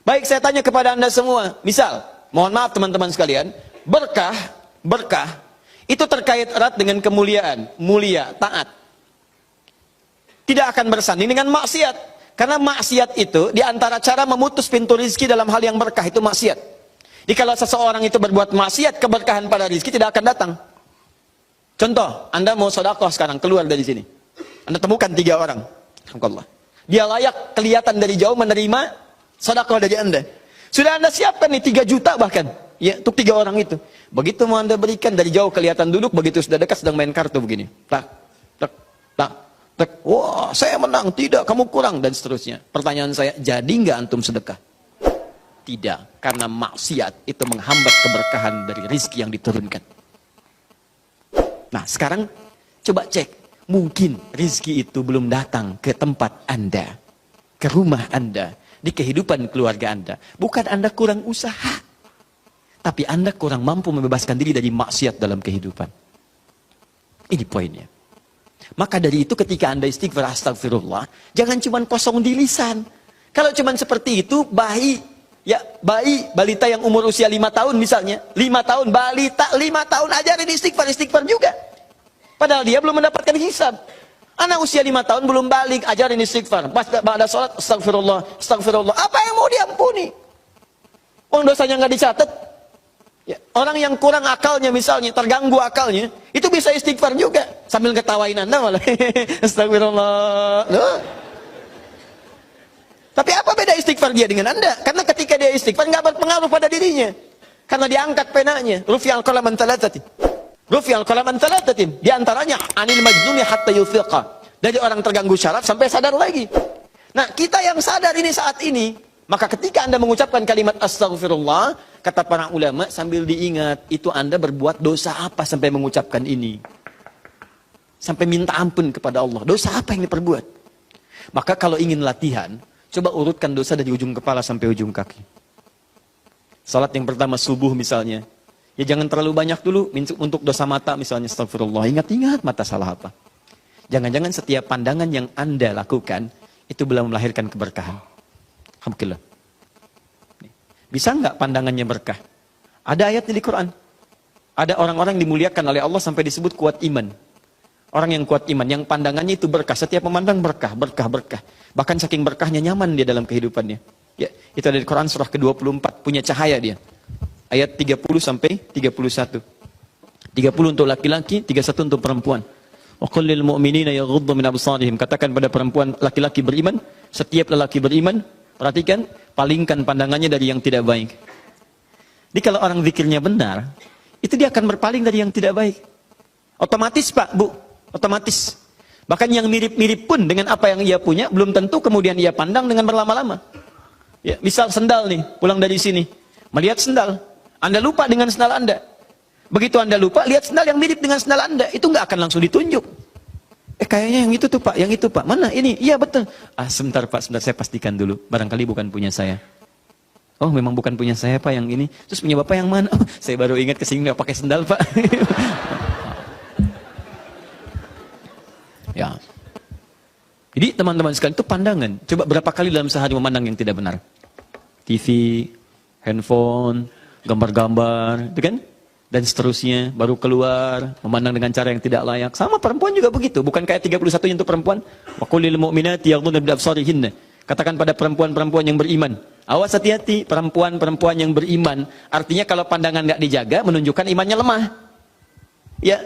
Baik, saya tanya kepada Anda semua. Misal, mohon maaf teman-teman sekalian, berkah itu terkait erat dengan kemuliaan, mulia, taat. Tidak akan bersanding dengan maksiat. Karena maksiat itu diantara cara memutus pintu rizki dalam hal yang berkah itu maksiat. Jadi kalau seseorang itu berbuat maksiat, keberkahan pada rizki tidak akan datang. Contoh, Anda mau sedekah sekarang, keluar dari sini. Anda temukan 3 orang. Alhamdulillah. Dia layak kelihatan dari jauh menerima sedekah dari Anda. Sudah Anda siapkan nih 3 juta bahkan. Ya, untuk 3 orang itu. Begitu mau Anda berikan dari jauh kelihatan duduk, begitu sudah dekat sedang main kartu begini. Tak, tak, tak. Wah, saya menang, tidak, kamu kurang, dan seterusnya. Pertanyaan saya, jadi nggak antum sedekah? Tidak, karena maksiat itu menghambat keberkahan dari rizki yang diturunkan. Nah, sekarang coba cek, mungkin rizki itu belum datang ke tempat Anda, ke rumah Anda, di kehidupan keluarga Anda. Bukan Anda kurang usaha, tapi Anda kurang mampu membebaskan diri dari maksiat dalam kehidupan. Ini poinnya. Maka dari itu ketika Anda istighfar astagfirullah, jangan cuma kosong di lisan. Kalau cuma seperti itu, balita yang umur usia 5 tahun misalnya, 5 tahun, balita 5 tahun ajarin istighfar juga. Padahal dia belum mendapatkan hisab. Anak usia 5 tahun belum balik, ajarin istighfar. Pas ada sholat, astagfirullah, astagfirullah. Apa yang mau diampuni? Orang dosanya nggak dicatat. Ya, orang yang kurang akalnya misalnya, terganggu akalnya, itu bisa istighfar juga. Sambil ketawain Anda malah. Astagfirullah. Loh. Tapi apa beda istighfar dia dengan Anda? Karena ketika dia istighfar nggak berpengaruh pada dirinya. Karena diangkat penanya. Rufi'al qalam an thalathatin. Rufi'al qalam an thalathatin. Di antaranya anil majnuni hatta yufiqa. Dari orang terganggu syaraf sampai sadar lagi. Nah, kita yang sadar ini saat ini, maka ketika Anda mengucapkan kalimat astagfirullah, kata para ulama sambil diingat, itu Anda berbuat dosa apa sampai mengucapkan ini? Sampai minta ampun kepada Allah. Dosa apa yang diperbuat? Maka kalau ingin latihan, coba urutkan dosa dari ujung kepala sampai ujung kaki. Salat yang pertama subuh misalnya. Ya jangan terlalu banyak dulu untuk dosa mata misalnya astagfirullah. Ingat-ingat mata salah apa. Jangan-jangan setiap pandangan yang Anda lakukan, itu belum melahirkan keberkahan. Alhamdulillah. Bisa nggak pandangannya berkah? Ada ayatnya di Quran. Ada orang-orang dimuliakan oleh Allah sampai disebut kuat iman. Orang yang kuat iman, yang pandangannya itu berkah. Setiap memandang berkah, berkah, berkah. Bahkan saking berkahnya nyaman dia dalam kehidupannya. Ya, itu ada di Quran surah ke-24. Punya cahaya dia. Ayat 30 sampai 31. 30 untuk laki-laki, 31 untuk perempuan. Wa qul lil mu'minina yaghuddu min absarihim. Katakan pada perempuan laki-laki beriman, setiap lelaki beriman, perhatikan, palingkan pandangannya dari yang tidak baik. Jadi kalau orang zikirnya benar, itu dia akan berpaling dari yang tidak baik. Otomatis Pak, Bu, otomatis. Bahkan yang mirip-mirip pun dengan apa yang ia punya, belum tentu kemudian ia pandang dengan berlama-lama. Ya, misal sendal nih, pulang dari sini, melihat sendal, Anda lupa dengan sendal Anda. Begitu Anda lupa, lihat sendal yang mirip dengan sendal Anda, itu nggak akan langsung ditunjuk. Kayaknya yang itu tuh Pak, yang itu Pak, mana ini? Iya betul. Sebentar Pak, sebentar saya pastikan dulu, barangkali bukan punya saya. Oh memang bukan punya saya Pak yang ini. Terus punya Bapak yang mana? Oh, saya baru ingat kesini nggak pakai sendal Pak. Ya. Jadi teman-teman sekalian itu pandangan. Coba berapa kali dalam sehari memandang yang tidak benar? TV, handphone, gambar-gambar, itu kan? Dan seterusnya, baru keluar, memandang dengan cara yang tidak layak. Sama perempuan juga begitu. Bukan kayak 31 untuk perempuan. Wa qul lil mu'minati yaghdudna min absarihinna. Katakan pada perempuan-perempuan yang beriman. Awas hati-hati, perempuan-perempuan yang beriman. Artinya kalau pandangan nggak dijaga, menunjukkan imannya lemah. Ya.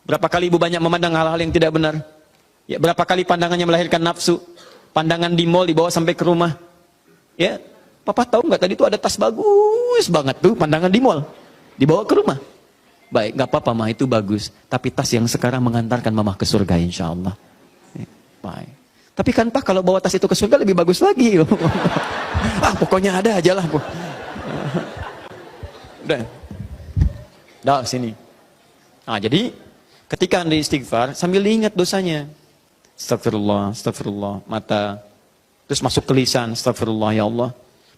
Berapa kali ibu banyak memandang hal-hal yang tidak benar? Ya, berapa kali pandangannya melahirkan nafsu? Pandangan di mall dibawa sampai ke rumah. Ya, Papa tahu nggak tadi itu ada tas bagus banget tuh, pandangan di mall. Dibawa ke rumah. Baik, nggak apa-apa mah, itu bagus. Tapi tas yang sekarang mengantarkan mama ke surga insya Allah. Baik. Tapi kan Pak kalau bawa tas itu ke surga lebih bagus lagi. Pokoknya ada aja lah. Udah. Dah sini. Nah jadi ketika Anda istighfar sambil diingat dosanya. Astagfirullah, astagfirullah, mata. Terus masuk ke lisan, astagfirullah ya Allah.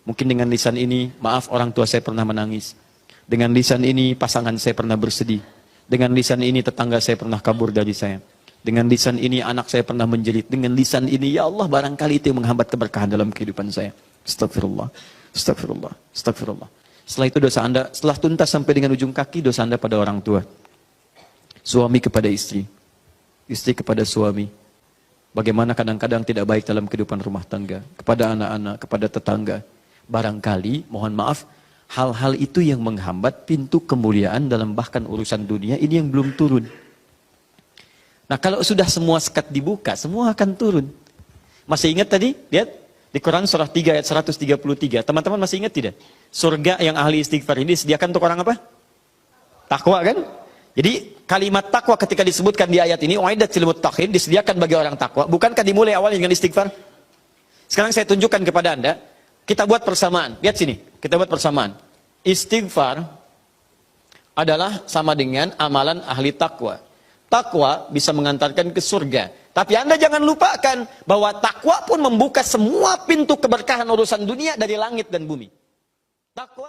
Mungkin dengan lisan ini, maaf orang tua saya pernah menangis. Dengan lisan ini pasangan saya pernah bersedih. Dengan lisan ini tetangga saya pernah kabur dari saya. Dengan lisan ini anak saya pernah menjerit. Dengan lisan ini ya Allah barangkali itu yang menghambat keberkahan dalam kehidupan saya. Astagfirullah. Astagfirullah. Astagfirullah. Setelah itu dosa Anda, setelah tuntas sampai dengan ujung kaki, dosa Anda pada orang tua. Suami kepada istri. Istri kepada suami. Bagaimana kadang-kadang tidak baik dalam kehidupan rumah tangga. Kepada anak-anak, kepada tetangga. Barangkali, mohon maaf, hal-hal itu yang menghambat pintu kemuliaan dalam bahkan urusan dunia ini yang belum turun. Nah kalau sudah semua sekat dibuka, semua akan turun. Masih ingat tadi? Lihat. Di Quran surah 3 ayat 133. Teman-teman masih ingat tidak? Surga yang ahli istighfar ini disediakan untuk orang apa? Takwa kan? Jadi kalimat takwa ketika disebutkan di ayat ini, uiddat lil muttaqin, disediakan bagi orang takwa. Bukankah dimulai awal dengan istighfar? Sekarang saya tunjukkan kepada Anda, kita buat persamaan. Lihat sini, kita buat persamaan. Istighfar adalah sama dengan amalan ahli takwa. Takwa bisa mengantarkan ke surga. Tapi Anda jangan lupakan bahwa takwa pun membuka semua pintu keberkahan urusan dunia dari langit dan bumi. Takwa